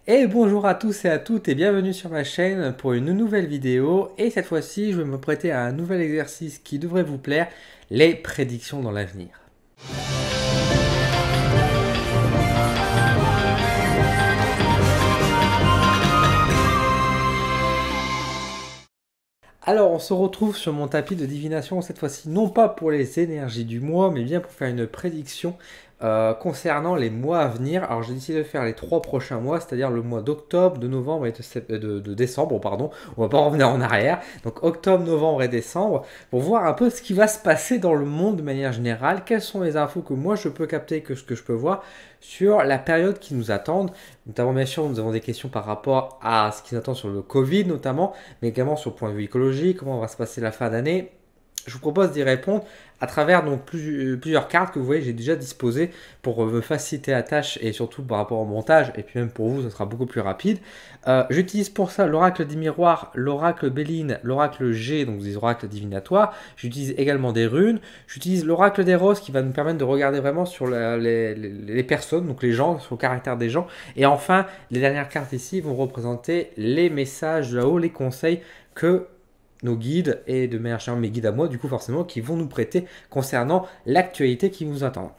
Et bonjour à tous et à toutes et bienvenue sur ma chaîne pour une nouvelle vidéo. Et cette fois-ci, je vais me prêter à un nouvel exercice qui devrait vous plaire, les prédictions dans l'avenir. Alors, on se retrouve sur mon tapis de divination, cette fois-ci non pas pour les énergies du mois, mais bien pour faire une prédiction concernant les mois à venir. Alors, j'ai décidé de faire les 3 prochains mois, c'est-à-dire le mois d'octobre, de novembre et de décembre, pardon. On va pas revenir en arrière. Donc, octobre, novembre et décembre, pour voir un peu ce qui va se passer dans le monde de manière générale, quelles sont les infos que moi je peux capter, que je peux voir sur la période qui nous attend. Notamment, bien sûr, nous avons des questions par rapport à ce qui nous attend sur le Covid, notamment, mais également sur le point de vue écologique, comment va se passer la fin d'année. Je vous propose d'y répondre à travers donc plusieurs cartes que vous voyez j'ai déjà disposées pour me faciliter la tâche et surtout par rapport au montage et puis même pour vous ça sera beaucoup plus rapide. J'utilise pour ça l'oracle des miroirs, l'oracle Béline, l'oracle G, donc des oracles divinatoires. J'utilise également des runes. J'utilise l'oracle des roses qui va nous permettre de regarder vraiment sur les personnes, donc les gens, sur le caractère des gens. Et enfin, les dernières cartes ici vont représenter les messages de là-haut, les conseils que nos guides et de manière générale mes guides à moi du coup forcément qui vont nous prêter concernant l'actualité qui nous attend.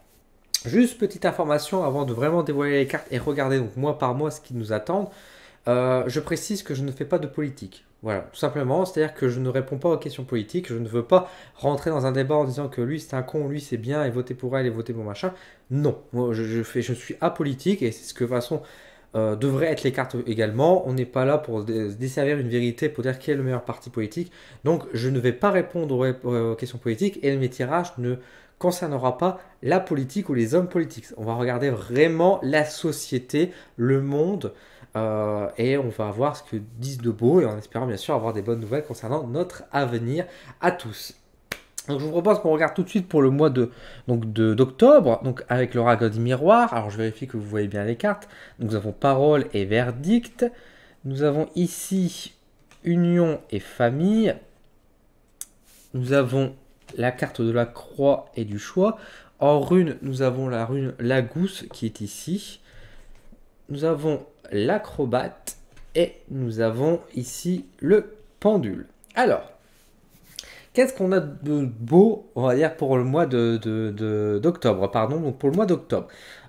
Juste petite information avant de vraiment dévoiler les cartes et regarder donc mois par mois ce qui nous attend. Je précise que je ne fais pas de politique. Voilà, tout simplement, c'est-à-dire que je ne réponds pas aux questions politiques, je ne veux pas rentrer dans un débat en disant que lui c'est un con, lui c'est bien, et voter pour elle et voter pour machin. Non, moi je suis apolitique et c'est ce que de toute façon devraient être les cartes également. On n'est pas là pour desservir une vérité, pour dire qui est le meilleur parti politique. Donc je ne vais pas répondre aux questions politiques et mes tirages ne concernera pas la politique ou les hommes politiques. On va regarder vraiment la société, le monde, et on va voir ce que disent de beau et en espérant bien sûr avoir des bonnes nouvelles concernant notre avenir à tous. Donc je vous propose qu'on regarde tout de suite pour le mois d'octobre, donc avec l'oracle du miroir. Alors je vérifie que vous voyez bien les cartes. Nous avons parole et verdict. Nous avons ici union et famille. Nous avons la carte de la croix et du choix. En rune, nous avons la rune la gousse qui est ici. Nous avons l'acrobate et nous avons ici le pendule. Alors, qu'est-ce qu'on a de beau, on va dire, pour le mois d'octobre, pardon, donc pour le mois d'octobre.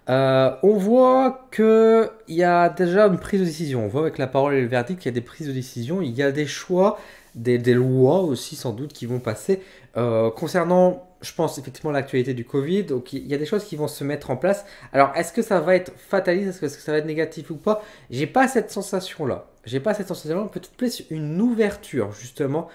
On voit qu'il y a déjà une prise de décision. On voit avec la parole et le verdict qu'il y a des prises de décision. Il y a des choix, des lois aussi sans doute qui vont passer. Concernant, je pense effectivement l'actualité du Covid, donc il y a des choses qui vont se mettre en place. Alors est-ce que ça va être fataliste, est-ce que ça va être négatif ou pas? J'ai pas cette sensation-là. J'ai pas cette sensation-là. Peut-être plus une ouverture justement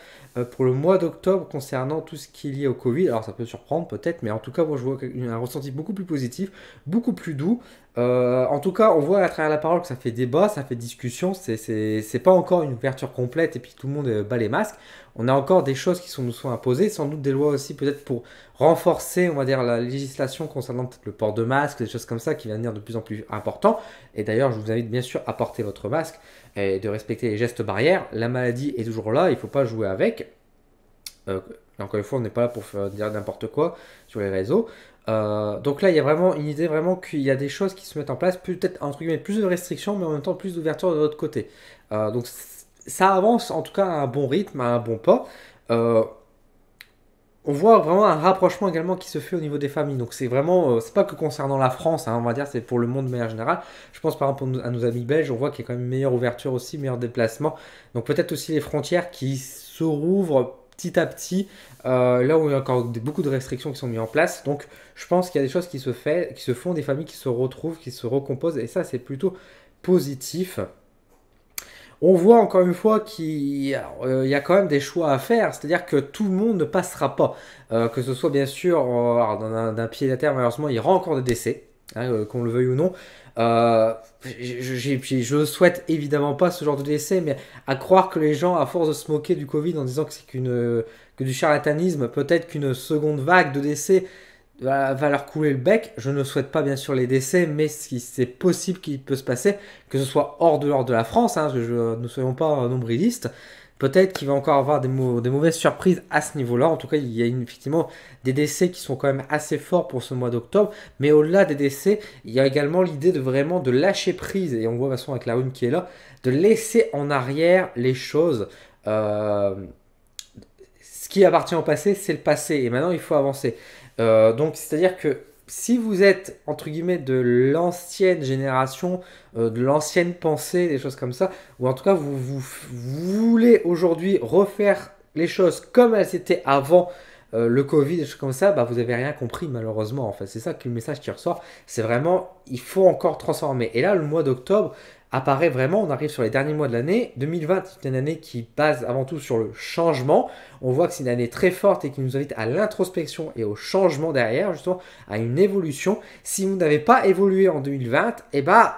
pour le mois d'octobre concernant tout ce qui est lié au Covid. Alors ça peut surprendre peut-être, mais en tout cas moi je vois un ressenti beaucoup plus positif, beaucoup plus doux. En tout cas, on voit à travers la parole que ça fait débat, ça fait discussion. C'est pas encore une ouverture complète et puis tout le monde bat les masques. On a encore des choses qui nous sont imposées, sans doute des lois aussi peut-être pour renforcer, on va dire, la législation concernant peut-être le port de masque, des choses comme ça qui vont devenir de plus en plus important. Et d'ailleurs, je vous invite bien sûr à porter votre masque et de respecter les gestes barrières. La maladie est toujours là, il ne faut pas jouer avec. Encore une fois, on n'est pas là pour faire dire n'importe quoi sur les réseaux. Donc là, il y a vraiment une idée vraiment qu'il y a des choses qui se mettent en place, peut-être entre guillemets plus de restrictions, mais en même temps plus d'ouverture de l'autre côté. Donc ça avance en tout cas à un bon rythme, à un bon pas. On voit vraiment un rapprochement également qui se fait au niveau des familles. Donc c'est vraiment, c'est pas que concernant la France, hein, on va dire, c'est pour le monde de manière générale. Je pense par exemple à nos amis belges, on voit qu'il y a quand même une meilleure ouverture aussi, meilleur déplacement. Donc peut-être aussi les frontières qui se rouvrent petit à petit, là où il y a encore beaucoup de restrictions qui sont mises en place. Donc je pense qu'il y a des choses qui se font, des familles qui se retrouvent, qui se recomposent, et ça c'est plutôt positif. On voit encore une fois qu'il y a quand même des choix à faire, c'est-à-dire que tout le monde ne passera pas. Que ce soit bien sûr, d'un pied à terre, malheureusement, il y aura encore des décès, hein, qu'on le veuille ou non. Je souhaite évidemment pas ce genre de décès, mais à croire que les gens, à force de se moquer du Covid en disant que c'est que du charlatanisme, peut-être qu'une seconde vague de décès va leur couler le bec. Je ne souhaite pas bien sûr les décès, mais si c'est possible qu'il peut se passer, que ce soit hors de la France, hein, ne soyons pas nombrilistes, peut-être qu'il va encore avoir des mauvaises surprises à ce niveau-là. En tout cas, il y a effectivement des décès qui sont quand même assez forts pour ce mois d'octobre. Mais au-delà des décès, il y a également l'idée de vraiment de lâcher prise. Et on voit de toute façon avec la rune qui est là, de laisser en arrière les choses. Euh, Ce qui appartient au passé, c'est le passé. Et maintenant, il faut avancer. Donc, c'est-à-dire que si vous êtes, entre guillemets, de l'ancienne génération, de l'ancienne pensée, des choses comme ça, ou en tout cas, vous voulez aujourd'hui refaire les choses comme elles étaient avant le Covid, des choses comme ça, bah, vous n'avez rien compris, malheureusement. En fait, c'est ça que le message qui ressort. C'est vraiment, il faut encore transformer. Et là, le mois d'octobre apparaît vraiment, on arrive sur les derniers mois de l'année. 2020 est une année qui base avant tout sur le changement. On voit que c'est une année très forte et qui nous invite à l'introspection et au changement derrière, justement, à une évolution. Si vous n'avez pas évolué en 2020, eh ben,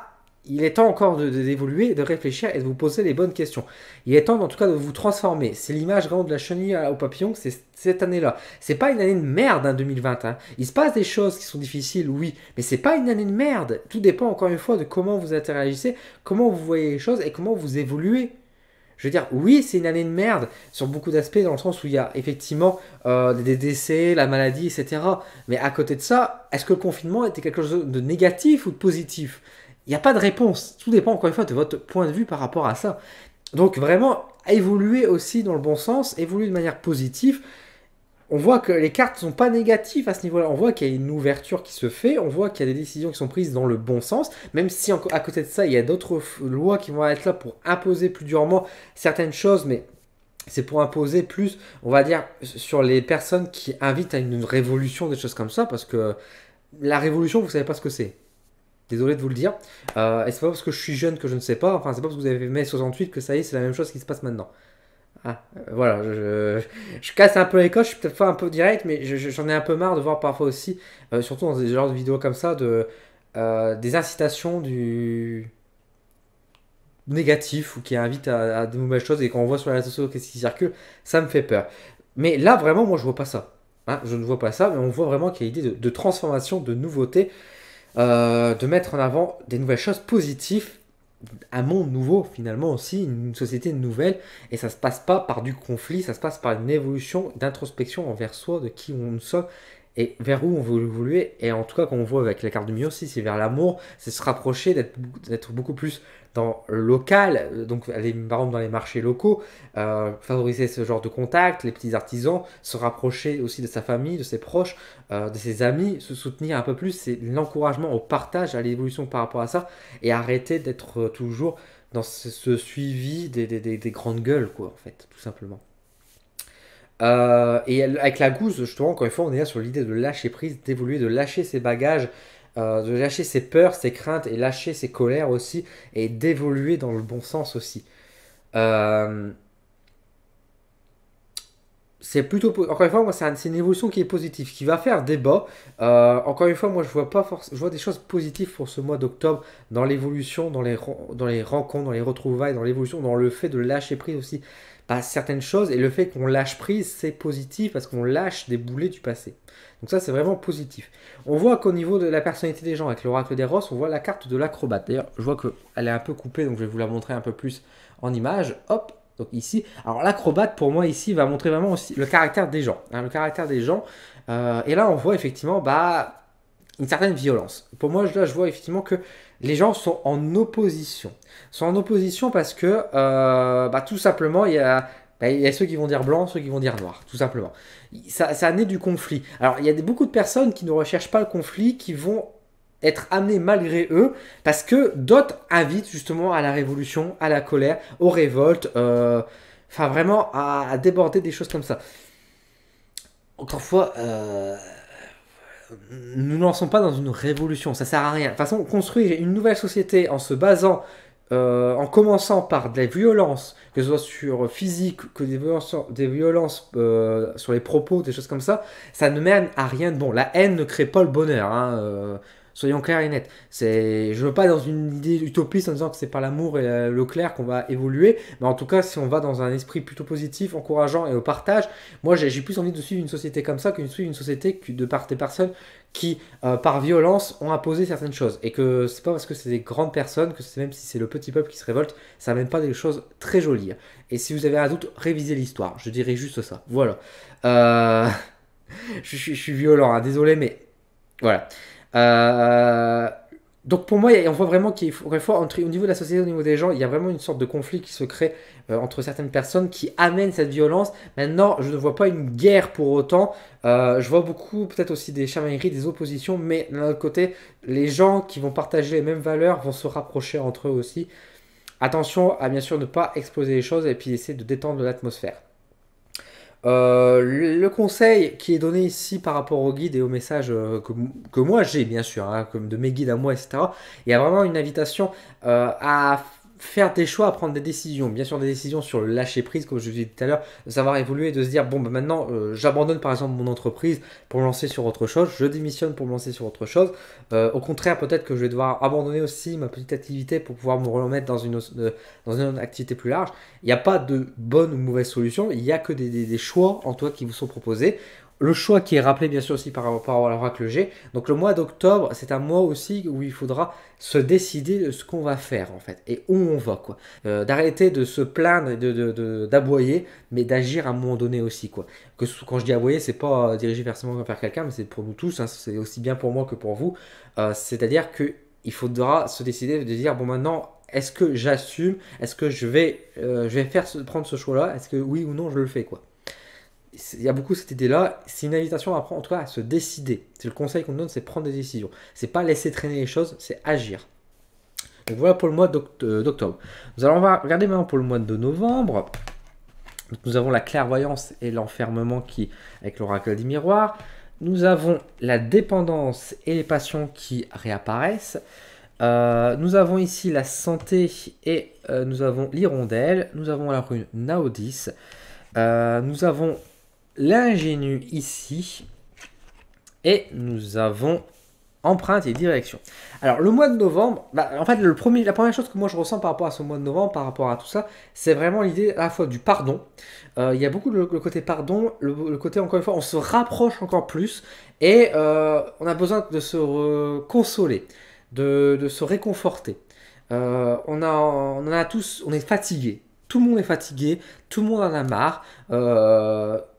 il est temps encore d'évoluer, de réfléchir et de vous poser les bonnes questions. Il est temps en tout cas de vous transformer. C'est l'image vraiment de la chenille au papillon, c'est cette année-là. C'est pas une année de merde, hein, 2020. Hein. Il se passe des choses qui sont difficiles, oui, mais c'est pas une année de merde. Tout dépend encore une fois de comment vous interagissez, comment vous voyez les choses et comment vous évoluez. Je veux dire, oui, c'est une année de merde sur beaucoup d'aspects, dans le sens où il y a effectivement des décès, la maladie, etc. Mais à côté de ça, est-ce que le confinement était quelque chose de négatif ou de positif? Il n'y a pas de réponse. Tout dépend encore une fois de votre point de vue par rapport à ça. Donc vraiment, évoluer aussi dans le bon sens, évoluer de manière positive. On voit que les cartes ne sont pas négatives à ce niveau-là. On voit qu'il y a une ouverture qui se fait. On voit qu'il y a des décisions qui sont prises dans le bon sens. Même si à côté de ça, il y a d'autres lois qui vont être là pour imposer plus durement certaines choses. Mais c'est pour imposer plus, on va dire, sur les personnes qui invitent à une révolution, des choses comme ça. Parce que la révolution, vous ne savez pas ce que c'est. Désolé de vous le dire. Et c'est pas parce que je suis jeune que je ne sais pas. Enfin, c'est pas parce que vous avez mai 68 que ça y est, c'est la même chose qui se passe maintenant. Ah, voilà, je casse un peu les coches, je suis peut-être pas un peu direct, mais j'en ai un peu marre de voir parfois aussi, surtout dans des genres de vidéos comme ça, des incitations du négatif ou qui invitent à de nouvelles choses et quand on voit sur les réseaux sociaux qu'est-ce qui circule, ça me fait peur. Mais là, vraiment, moi, je vois pas ça. Hein, je ne vois pas ça, mais on voit vraiment qu'il y a l'idée de transformation, de nouveauté, de mettre en avant des nouvelles choses positives, un monde nouveau finalement aussi, une société nouvelle, et ça se passe pas par du conflit, ça se passe par une évolution d'introspection envers soi, de qui on sommes et vers où on veut évoluer. Et en tout cas, quand on voit avec la carte du milieu aussi, c'est vers l'amour, c'est se rapprocher, d'être beaucoup plus dans le local, donc aller par exemple dans les marchés locaux, favoriser ce genre de contact, les petits artisans, se rapprocher aussi de sa famille, de ses proches, de ses amis, se soutenir un peu plus, c'est l'encouragement au partage, à l'évolution par rapport à ça, et arrêter d'être toujours dans ce suivi des grandes gueules, quoi, en fait, tout simplement. Et avec la gousse, justement, encore une fois, on est là sur l'idée de lâcher prise, d'évoluer, de lâcher ses bagages, de lâcher ses peurs, ses craintes et lâcher ses colères aussi, et d'évoluer dans le bon sens aussi. Euh, c'est plutôt, encore une fois, moi, c'est une évolution qui est positive, qui va faire débat. Encore une fois, moi, je vois pas je vois des choses positives pour ce mois d'octobre dans l'évolution, dans les rencontres, dans les retrouvailles, dans l'évolution, dans le fait de lâcher prise aussi à certaines choses. Et le fait qu'on lâche prise, c'est positif parce qu'on lâche des boulets du passé. Donc ça, c'est vraiment positif. On voit qu'au niveau de la personnalité des gens, avec l'oracle des Roses, on voit la carte de l'acrobate. D'ailleurs, je vois qu'elle est un peu coupée, donc je vais vous la montrer un peu plus en image. Hop, donc ici, alors l'acrobate pour moi ici va montrer vraiment aussi le caractère des gens. Hein, le caractère des gens. Et là on voit effectivement bah, une certaine violence. Pour moi là je vois effectivement que les gens sont en opposition. Sont en opposition parce que bah, tout simplement il y a ceux qui vont dire blanc, ceux qui vont dire noir, tout simplement. Ça naît du conflit. Alors il y a beaucoup de personnes qui ne recherchent pas le conflit, qui vont être amenés malgré eux, parce que d'autres invitent justement à la révolution, à la colère, aux révoltes, enfin vraiment à déborder des choses comme ça. Encore une fois, nous ne lançons pas dans une révolution, ça sert à rien. De toute façon, construire une nouvelle société en se basant, en commençant par des violences, que ce soit sur physique, que des violences sur les propos, des choses comme ça ne mène à rien de bon. La haine ne crée pas le bonheur. Hein, Soyons clairs et nets. Je veux pas dans une idée utopiste en disant que c'est par l'amour et le clair qu'on va évoluer, mais en tout cas, si on va dans un esprit plutôt positif, encourageant et au partage, moi j'ai plus envie de suivre une société comme ça que de suivre une société de par des personnes qui, par violence, ont imposé certaines choses. Et que c'est pas parce que c'est des grandes personnes, que c'est même si c'est le petit peuple qui se révolte, ça amène pas des choses très jolies. Et si vous avez un doute, révisez l'histoire. Je dirais juste ça. Voilà. Euh, je suis violent, hein, désolé, mais voilà. Euh, donc pour moi, on voit vraiment encore une fois, au niveau de la société, au niveau des gens, il y a vraiment une sorte de conflit qui se crée entre certaines personnes qui amènent cette violence. Maintenant, je ne vois pas une guerre pour autant. Je vois beaucoup, peut-être aussi des chamailleries, des oppositions, mais d'un autre côté, les gens qui vont partager les mêmes valeurs vont se rapprocher entre eux aussi. Attention à bien sûr ne pas exploser les choses et puis essayer de détendre l'atmosphère. Le conseil qui est donné ici par rapport au guide et au message que moi j'ai bien sûr, hein, comme de mes guides à moi, etc. Il y a vraiment une invitation à faire des choix, à prendre des décisions. Bien sûr des décisions sur le lâcher prise, comme je vous disais tout à l'heure, de savoir évoluer, de se dire bon bah, maintenant j'abandonne par exemple mon entreprise pour me lancer sur autre chose, je démissionne pour me lancer sur autre chose. Au contraire peut-être que je vais devoir abandonner aussi ma petite activité pour pouvoir me remettre dans une activité plus large. Il n'y a pas de bonne ou mauvaise solution, il n'y a que des choix en toi qui vous sont proposés. Le choix qui est rappelé bien sûr aussi par rapport à l'oracle G. Donc le mois d'octobre, c'est un mois aussi où il faudra se décider de ce qu'on va faire en fait et où on va quoi. D'arrêter de se plaindre et d'aboyer, mais d'agir à un moment donné aussi quoi. Quand je dis aboyer, c'est pas dirigé forcément vers quelqu'un, mais c'est pour nous tous. Hein, c'est aussi bien pour moi que pour vous. C'est-à-dire que il faudra se décider de dire bon maintenant est-ce que j'assume, est-ce que je vais prendre ce choix-là, est-ce que oui ou non je le fais quoi. Il y a beaucoup cette idée-là. C'est une invitation à prendre, en tout cas, à se décider. C'est le conseil qu'on donne, c'est prendre des décisions. C'est pas laisser traîner les choses, c'est agir. Donc voilà pour le mois d'octobre. On va regarder maintenant pour le mois de novembre. Donc nous avons la clairvoyance et l'enfermement qui avec l'oracle des miroirs. Nous avons la dépendance et les passions qui réapparaissent. Nous avons ici la santé et nous avons l'hirondelle. Nous avons la rune Naodis. Nous avons l'ingénu ici. Et nous avons empreinte et direction. Alors le mois de novembre, en fait la première chose que moi je ressens par rapport à ce mois de novembre, par rapport à tout ça, c'est vraiment l'idée à la fois du pardon. Il y a beaucoup le côté pardon, le côté encore une fois on se rapproche encore plus et on a besoin de se consoler, de se réconforter. On en a tous, on est fatigué. Tout le monde est fatigué, tout le monde en a marre.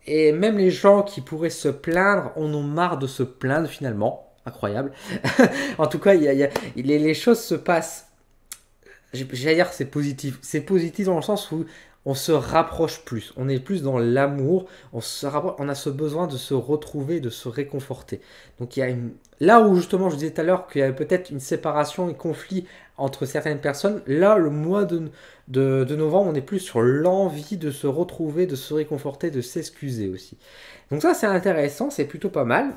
Et même les gens qui pourraient se plaindre en ont marre de se plaindre finalement. Incroyable. En tout cas, les choses se passent. J'allais dire que c'est positif. C'est positif dans le sens où on se rapproche plus. On est plus dans l'amour. On a ce besoin de se retrouver, de se réconforter. Donc il y a là où justement je disais tout à l'heure qu'il y avait peut-être une séparation, un conflit entre certaines personnes. Là, le mois de novembre, on est plus sur l'envie de se retrouver, de se réconforter, de s'excuser aussi. Donc ça, c'est intéressant, c'est plutôt pas mal.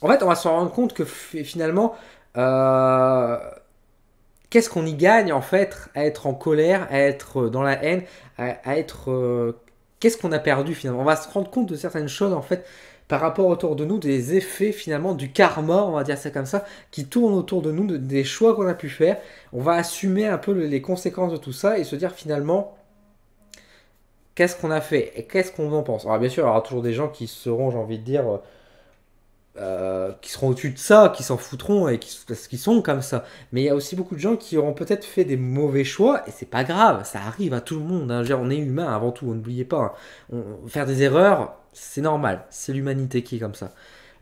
En fait, on va se rendre compte que finalement, qu'est-ce qu'on y gagne en fait à être en colère, à être dans la haine, à être... qu'est-ce qu'on a perdu finalement? On va se rendre compte de certaines choses en fait par rapport autour de nous, des effets finalement du karma, on va dire ça comme ça, qui tournent autour de nous, des choix qu'on a pu faire. On va assumer un peu les conséquences de tout ça et se dire finalement qu'est-ce qu'on a fait et qu'est-ce qu'on en pense. Alors bien sûr, il y aura toujours des gens qui seront, j'ai envie de dire... qui seront au-dessus de ça, qui s'en foutront et parce qu'ils sont comme ça. Mais il y a aussi beaucoup de gens qui auront peut-être fait des mauvais choix et c'est pas grave, ça arrive à tout le monde. Hein. On est humain avant tout, n'oubliez pas. Hein. Faire des erreurs, c'est normal, c'est l'humanité qui est comme ça.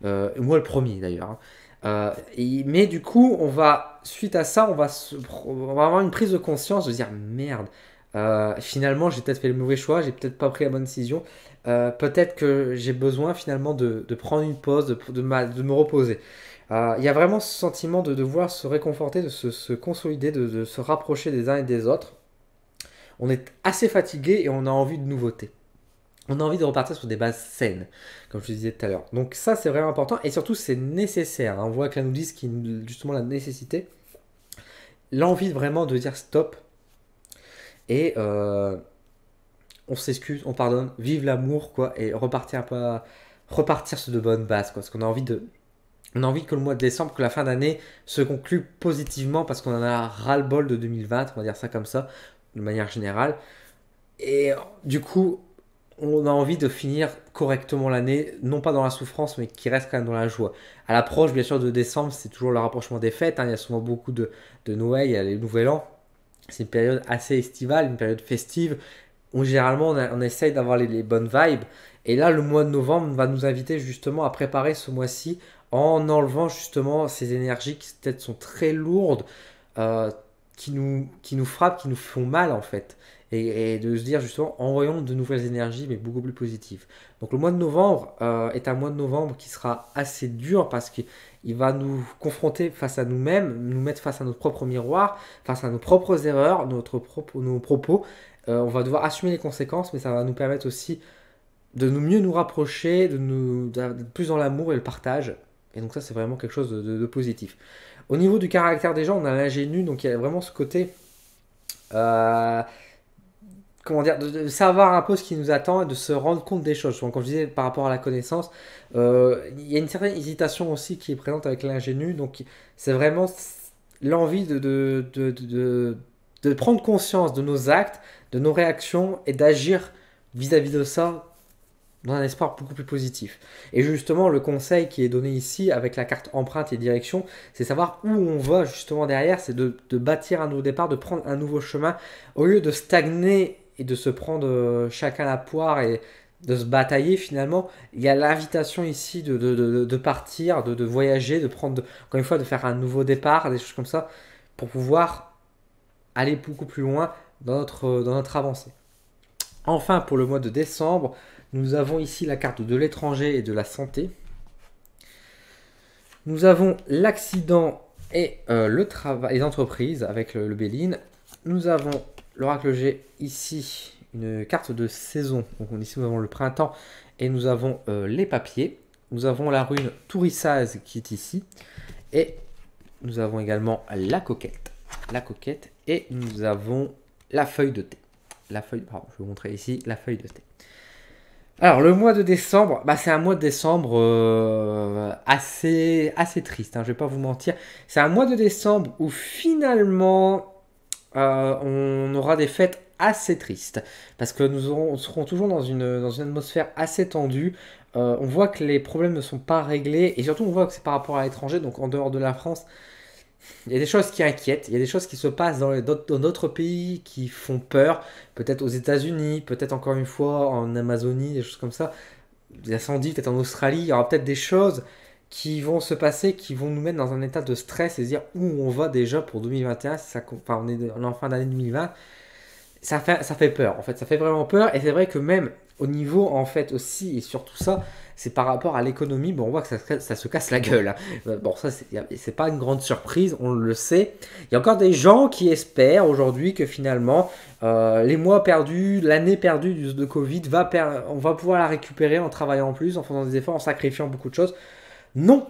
Moi le premier d'ailleurs. Hein. Mais du coup, suite à ça, on va avoir une prise de conscience de dire merde. Finalement, j'ai peut-être fait le mauvais choix, j'ai peut-être pas pris la bonne décision. Peut-être que j'ai besoin finalement de prendre une pause, de me reposer. Il y a vraiment ce sentiment de devoir se réconforter, de se consolider, de se rapprocher des uns et des autres. On est assez fatigué et on a envie de nouveautés. On a envie de repartir sur des bases saines, comme je te disais tout à l'heure. Donc ça, c'est vraiment important et surtout, c'est nécessaire. Hein. On voit que là nous disent qu'il y a justement la nécessité, l'envie vraiment de dire stop et on s'excuse, on pardonne, vive l'amour quoi et repartir un peu, repartir sur de bonnes bases quoi, parce qu'on a envie On a envie que le mois de décembre, que la fin d'année se conclue positivement parce qu'on en a ras-le-bol de 2020, on va dire ça comme ça, de manière générale. Et du coup, on a envie de finir correctement l'année, non pas dans la souffrance, mais qui reste quand même dans la joie. À l'approche, bien sûr, de décembre, c'est toujours le rapprochement des fêtes, hein. Il y a souvent beaucoup de Noël, il y a les Nouvel An. C'est une période assez estivale, une période festive, où généralement on essaye d'avoir les bonnes vibes. Et là, le mois de novembre va nous inviter justement à préparer ce mois-ci en enlevant justement ces énergies qui peut-être sont très lourdes, euh, qui nous frappent, qui nous font mal en fait. Et de se dire justement, envoyons de nouvelles énergies, mais beaucoup plus positives. Donc le mois de novembre est un mois de novembre qui sera assez dur parce qu'il va nous confronter face à nous-mêmes, nous mettre face à notre propre miroir, face à nos propres erreurs, nos propos. On va devoir assumer les conséquences, mais ça va nous permettre aussi de mieux nous rapprocher, d'être plus dans l'amour et le partage. Et donc ça, c'est vraiment quelque chose de positif. Au niveau du caractère des gens, on a l'ingénu, donc il y a vraiment ce côté, euh, comment dire, de savoir un peu ce qui nous attend et de se rendre compte des choses. Donc, comme je disais, par rapport à la connaissance, il y a une certaine hésitation aussi qui est présente avec l'ingénu. Donc c'est vraiment l'envie de prendre conscience de nos actes, de nos réactions et d'agir vis-à-vis de ça dans un espoir beaucoup plus positif. Et justement, le conseil qui est donné ici avec la carte empreinte et direction, c'est savoir où on va justement derrière, c'est de bâtir un nouveau départ, de prendre un nouveau chemin, au lieu de stagner et de se prendre chacun la poire et de se batailler finalement. Il y a l'invitation ici de partir, de voyager, de prendre, encore une fois, de faire un nouveau départ, des choses comme ça, pour pouvoir aller beaucoup plus loin dans notre avancée. Enfin, pour le mois de décembre, nous avons ici la carte de l'étranger et de la santé. Nous avons l'accident et le travail, les entreprises avec le Béline. Nous avons l'oracle G ici, une carte de saison. Donc ici nous avons le printemps et nous avons les papiers. Nous avons la rune Tourissaz qui est ici. Et nous avons également la coquette. La coquette. Et nous avons la feuille de thé. La feuille, pardon, je vais vous montrer ici la feuille de thé. Alors, le mois de décembre, bah, c'est un mois de décembre assez triste, hein, je ne vais pas vous mentir. C'est un mois de décembre où finalement on aura des fêtes assez tristes. Parce que nous serons toujours dans une atmosphère assez tendue. On voit que les problèmes ne sont pas réglés. Et surtout, on voit que c'est par rapport à l'étranger, donc en dehors de la France. Il y a des choses qui inquiètent, il y a des choses qui se passent dans d'autres pays qui font peur, peut-être aux États-Unis, peut-être encore une fois en Amazonie, des choses comme ça, des incendies, peut-être en Australie, il y aura peut-être des choses qui vont se passer, qui vont nous mettre dans un état de stress et se dire où on va déjà pour 2021, si ça, enfin on est en fin d'année 2020, ça fait peur, en fait, ça fait vraiment peur. Et c'est vrai que même au niveau, en fait, aussi, et surtout ça, c'est par rapport à l'économie, bon, on voit que ça se casse la gueule, hein. Bon, ça, c'est pas une grande surprise, on le sait. Il y a encore des gens qui espèrent aujourd'hui que finalement, les mois perdus, l'année perdue de Covid, on va pouvoir la récupérer en travaillant plus, en faisant des efforts, en sacrifiant beaucoup de choses. Non,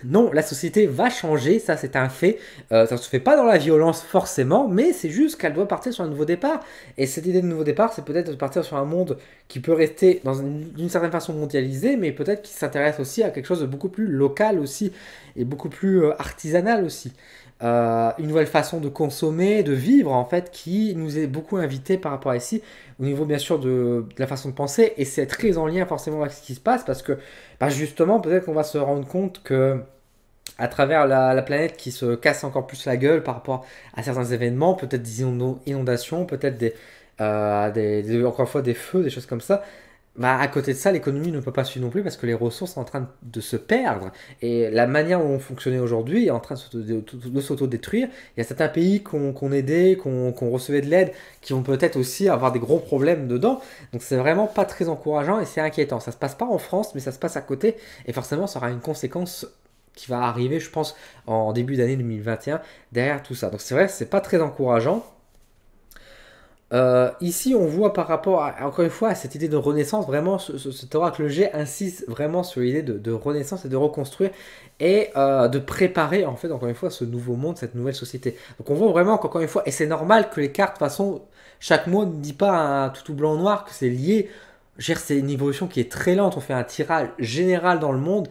non, la société va changer, ça c'est un fait. Ça ne se fait pas dans la violence forcément, mais c'est juste qu'elle doit partir sur un nouveau départ. Et cette idée de nouveau départ, c'est peut-être de partir sur un monde qui peut rester d'une certaine façon mondialisé, mais peut-être qui s'intéresse aussi à quelque chose de beaucoup plus local aussi, et beaucoup plus artisanal aussi. Une nouvelle façon de consommer, de vivre en fait, qui nous est beaucoup invité par rapport à ici, au niveau bien sûr de la façon de penser, et c'est très en lien forcément avec ce qui se passe, parce que bah, justement peut-être qu'on va se rendre compte que à travers la planète qui se casse encore plus la gueule par rapport à certains événements, peut-être des inondations, peut-être encore une fois des feux, des choses comme ça. Bah, à côté de ça, l'économie ne peut pas suivre non plus parce que les ressources sont en train de se perdre. Et la manière dont on fonctionnait aujourd'hui est en train de s'autodétruire. Il y a certains pays qu'on aidait, qu'on recevait de l'aide, qui vont peut-être aussi avoir des gros problèmes dedans. Donc c'est vraiment pas très encourageant et c'est inquiétant. Ça se passe pas en France, mais ça se passe à côté. Et forcément, ça aura une conséquence qui va arriver, je pense, en début d'année 2021 derrière tout ça. Donc c'est vrai que c'est pas très encourageant. Ici, on voit par rapport, encore une fois, à cette idée de renaissance, vraiment, cet oracle G insiste vraiment sur l'idée de renaissance et de reconstruire et de préparer, en fait, encore une fois, ce nouveau monde, cette nouvelle société. Donc, on voit vraiment qu'encore une fois, et c'est normal que les cartes, de toute façon, chaque mot ne dit pas un tout blanc ou noir, que c'est lié. Je veux dire, c'est une évolution qui est très lente. On fait un tirage général dans le monde.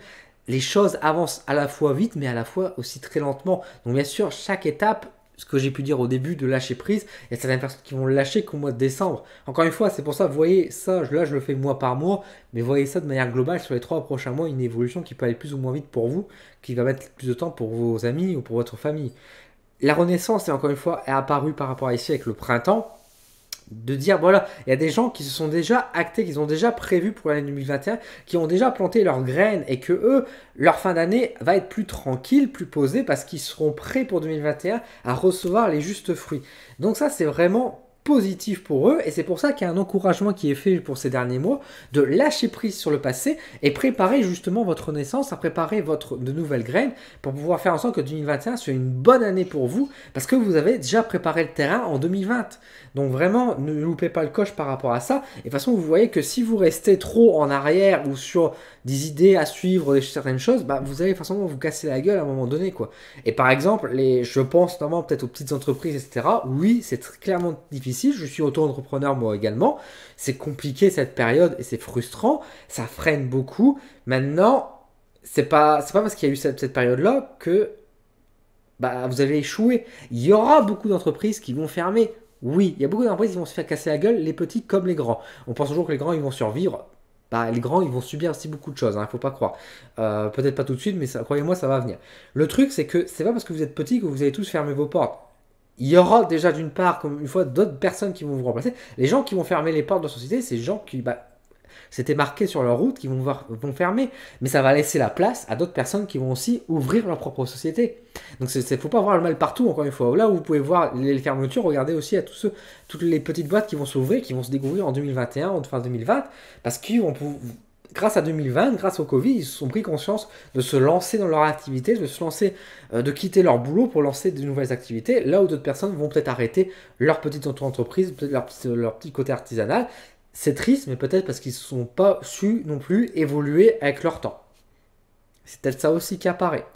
les choses avancent à la fois vite, mais à la fois aussi très lentement. Donc bien sûr, chaque étape, ce que j'ai pu dire au début de lâcher prise, il y a certaines personnes qui vont le lâcher qu'au mois de décembre. Encore une fois, c'est pour ça, vous voyez, ça, là, je le fais mois par mois, mais voyez ça de manière globale sur les 3 prochains mois, une évolution qui peut aller plus ou moins vite pour vous, qui va mettre plus de temps pour vos amis ou pour votre famille. La renaissance, et encore une fois, est apparue par rapport à ici avec le printemps, de dire voilà, il y a des gens qui se sont déjà actés, qui ont déjà prévu pour l'année 2021, qui ont déjà planté leurs graines et que eux, leur fin d'année va être plus tranquille, plus posée parce qu'ils seront prêts pour 2021 à recevoir les justes fruits. Donc ça, c'est vraiment positif pour eux et c'est pour ça qu'il y a un encouragement qui est fait pour ces derniers mois de lâcher prise sur le passé et préparer justement votre naissance, à préparer de nouvelles graines pour pouvoir faire en sorte que 2021 soit une bonne année pour vous parce que vous avez déjà préparé le terrain en 2020. Donc vraiment, ne loupez pas le coche par rapport à ça. Et de toute façon, vous voyez que si vous restez trop en arrière ou sur des idées à suivre, certaines choses, bah, vous allez forcément vous casser la gueule à un moment donné, quoi. Et par exemple, je pense notamment peut-être aux petites entreprises, etc. Oui, c'est clairement difficile. Je suis auto-entrepreneur moi également. C'est compliqué cette période et c'est frustrant. Ça freine beaucoup. Maintenant, c'est pas parce qu'il y a eu cette période-là que bah, vous allez échouer. Il y aura beaucoup d'entreprises qui vont fermer. Oui, il y a beaucoup d'entreprises qui vont se faire casser la gueule, les petits comme les grands. On pense toujours que les grands ils vont survivre. Bah, les grands ils vont subir aussi beaucoup de choses, il ne faut pas croire. Peut-être pas tout de suite, mais croyez-moi, ça va venir. Le truc, c'est que c'est pas parce que vous êtes petit que vous allez tous fermer vos portes. Il y aura déjà d'une part, comme une fois, d'autres personnes qui vont vous remplacer. Les gens qui vont fermer les portes de la société, c'est les gens qui, bah, c'était marqué sur leur route, qui vont fermer. Mais ça va laisser la place à d'autres personnes qui vont aussi ouvrir leur propre société. Donc il ne faut pas voir le mal partout, encore une fois. Là où vous pouvez voir les fermetures, regardez aussi à toutes les petites boîtes qui vont s'ouvrir, qui vont se découvrir en 2021, en fin 2020, parce qu'ils vont grâce à 2020, grâce au Covid, ils se sont pris conscience de se lancer dans leur activité, de se lancer, de quitter leur boulot pour lancer de nouvelles activités, là où d'autres personnes vont peut-être arrêter leur petite entreprise, peut-être leur petit côté artisanal. C'est triste, mais peut-être parce qu'ils ne sont pas su non plus évoluer avec leur temps. C'est peut-être ça aussi qui apparaît.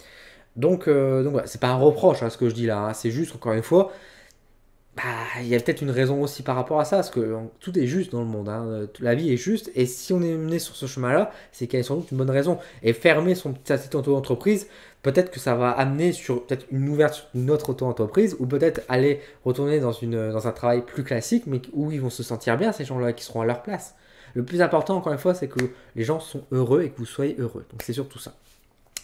Donc voilà, c'est pas un reproche ce que je dis là, hein. C'est juste, encore une fois, bah, il y a peut-être une raison aussi par rapport à ça, parce que tout est juste dans le monde, hein. La vie est juste, et si on est mené sur ce chemin-là, c'est qu'il y a sans doute une bonne raison. Et fermer sa petite auto-entreprise, peut-être que ça va amener sur peut-être une ouverture d'une autre auto-entreprise, ou peut-être aller retourner dans un travail plus classique, mais où ils vont se sentir bien, ces gens-là, qui seront à leur place. Le plus important, encore une fois, c'est que les gens sont heureux et que vous soyez heureux. Donc c'est surtout ça.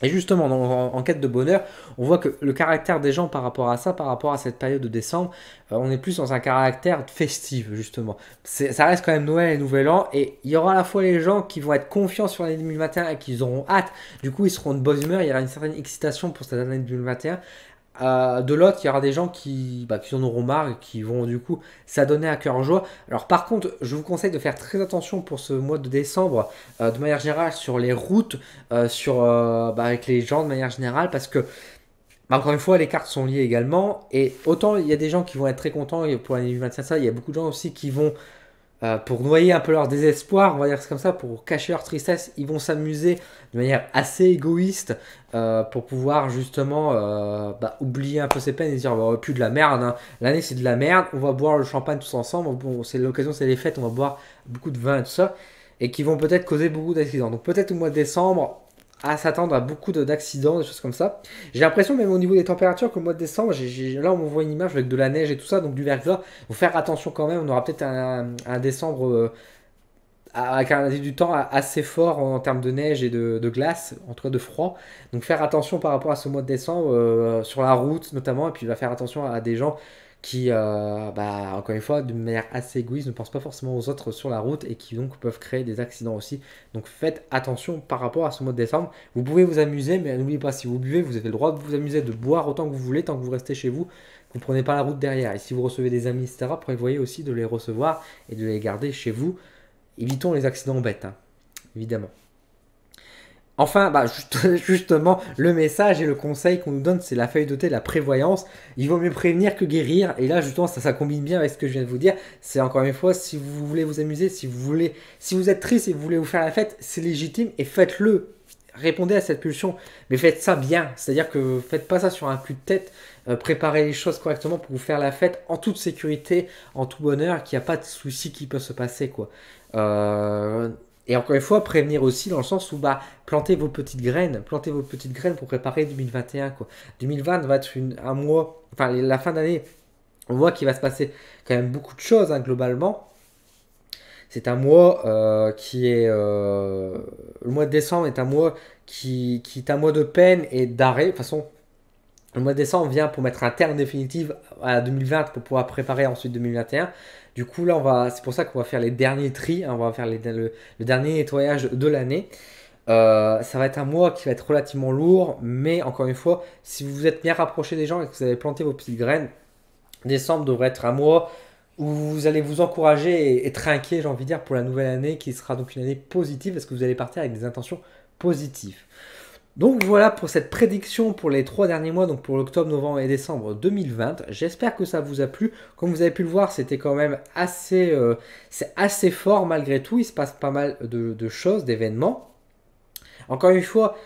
Et justement, en quête de bonheur, on voit que le caractère des gens par rapport à ça, par rapport à cette période de décembre, on est plus dans un caractère festif, justement. Ça reste quand même Noël et Nouvel An, et il y aura à la fois les gens qui vont être confiants sur l'année 2021 et qui auront hâte, du coup ils seront de bonne humeur, il y aura une certaine excitation pour cette année 2021. De l'autre, il y aura des gens qui en auront marre et qui vont du coup s'adonner à cœur joie. Alors par contre, je vous conseille de faire très attention pour ce mois de décembre, de manière générale, sur les routes, avec les gens de manière générale, parce que encore une fois, les cartes sont liées également. Et autant il y a des gens qui vont être très contents et pour l'année 2025, ça, il y a beaucoup de gens aussi qui vont pour noyer un peu leur désespoir, on va dire c'est comme ça, pour cacher leur tristesse, ils vont s'amuser de manière assez égoïste pour pouvoir justement oublier un peu ses peines et dire bah, plus de la merde, hein. L'année c'est de la merde, on va boire le champagne tous ensemble, bon, c'est l'occasion, c'est les fêtes, on va boire beaucoup de vin et tout ça, et qui vont peut-être causer beaucoup d'accidents. Donc peut-être au mois de décembre, à s'attendre à beaucoup d'accidents, des choses comme ça. J'ai l'impression, même au niveau des températures, qu'au mois de décembre, là on voit une image avec de la neige et tout ça, donc du verglas. Il faut faire attention quand même, on aura peut-être un décembre avec du temps assez fort en termes de neige et de glace, en tout cas de froid. Donc faire attention par rapport à ce mois de décembre, sur la route notamment, et puis va faire attention à des gens qui, encore une fois, de manière assez égoïste, ne pensent pas forcément aux autres sur la route et qui donc peuvent créer des accidents aussi. Donc faites attention par rapport à ce mois de décembre. Vous pouvez vous amuser, mais n'oubliez pas, si vous buvez, vous avez le droit de vous amuser, de boire autant que vous voulez, tant que vous restez chez vous, vous ne prenez pas la route derrière. Et si vous recevez des amis, etc., prévoyez aussi de les recevoir et de les garder chez vous. Évitons les accidents bêtes, hein, évidemment. Enfin, justement, le message et le conseil qu'on nous donne, c'est la feuille de thé de la prévoyance. Il vaut mieux prévenir que guérir. Et là, justement, ça combine bien avec ce que je viens de vous dire. C'est encore une fois, si vous voulez vous amuser, si vous êtes triste et vous voulez vous faire la fête, c'est légitime et faites-le. Répondez à cette pulsion, mais faites ça bien. C'est-à-dire que faites pas ça sur un coup de tête. Préparez les choses correctement pour vous faire la fête en toute sécurité, en tout bonheur, qu'il n'y a pas de souci qui peut se passer, quoi. Et encore une fois, prévenir aussi dans le sens où bah, plantez vos petites graines pour préparer 2021 quoi. 2020 va être un mois, enfin la fin d'année, on voit qu'il va se passer quand même beaucoup de choses hein, globalement. C'est un mois qui est le mois de décembre est un mois qui est un mois de peine et d'arrêt. De toute façon, le mois de décembre vient pour mettre un terme définitif à 2020 pour pouvoir préparer ensuite 2021. Du coup, là, c'est pour ça qu'on va faire les derniers tris, hein, on va faire le dernier nettoyage de l'année. Ça va être un mois qui va être relativement lourd, mais encore une fois, si vous vous êtes bien rapproché des gens et que vous avez planté vos petites graines, décembre devrait être un mois où vous allez vous encourager et trinquer, j'ai envie de dire, pour la nouvelle année qui sera donc une année positive parce que vous allez partir avec des intentions positives. Donc voilà pour cette prédiction pour les 3 derniers mois, donc pour l'octobre, novembre et décembre 2020. J'espère que ça vous a plu. Comme vous avez pu le voir, c'était quand même c'est assez fort malgré tout. Il se passe pas mal de choses, d'événements. Encore une fois,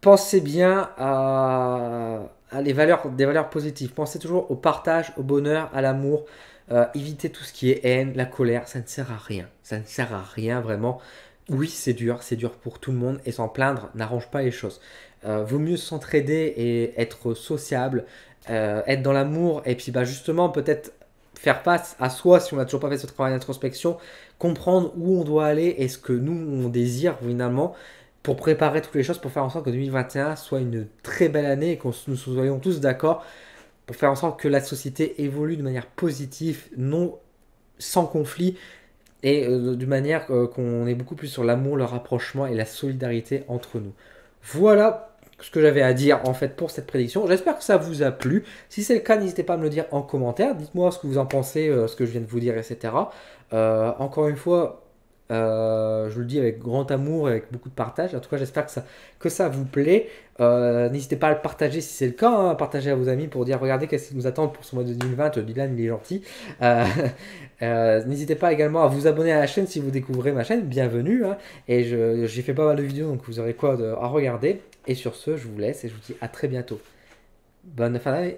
pensez bien à des valeurs positives. Pensez toujours au partage, au bonheur, à l'amour. Évitez tout ce qui est haine, la colère. Ça ne sert à rien. Ça ne sert à rien vraiment. Oui, c'est dur pour tout le monde et s'en plaindre n'arrange pas les choses. Vaut mieux s'entraider et être sociable, être dans l'amour et puis bah, justement peut-être faire face à soi si on n'a toujours pas fait ce travail d'introspection, comprendre où on doit aller et ce que nous on désire finalement pour préparer toutes les choses pour faire en sorte que 2021 soit une très belle année et que nous soyons tous d'accord pour faire en sorte que la société évolue de manière positive, non sans conflit et d'une manière qu'on est beaucoup plus sur l'amour, le rapprochement et la solidarité entre nous. Voilà ce que j'avais à dire en fait pour cette prédiction. J'espère que ça vous a plu. Si c'est le cas, n'hésitez pas à me le dire en commentaire. Dites-moi ce que vous en pensez, ce que je viens de vous dire, etc. Encore une fois, je vous le dis avec grand amour et avec beaucoup de partage. En tout cas, j'espère que ça vous plaît. N'hésitez pas à le partager si c'est le cas, hein, à partager à vos amis pour dire regardez qu'est-ce qui nous attend pour ce mois de 2020. Dylan, il est gentil. Euh, N'hésitez pas également à vous abonner à la chaîne si vous découvrez ma chaîne. Bienvenue. Hein, et j'ai fait pas mal de vidéos, donc vous aurez quoi à regarder. Et sur ce, je vous laisse et je vous dis à très bientôt. Bonne fin d'année.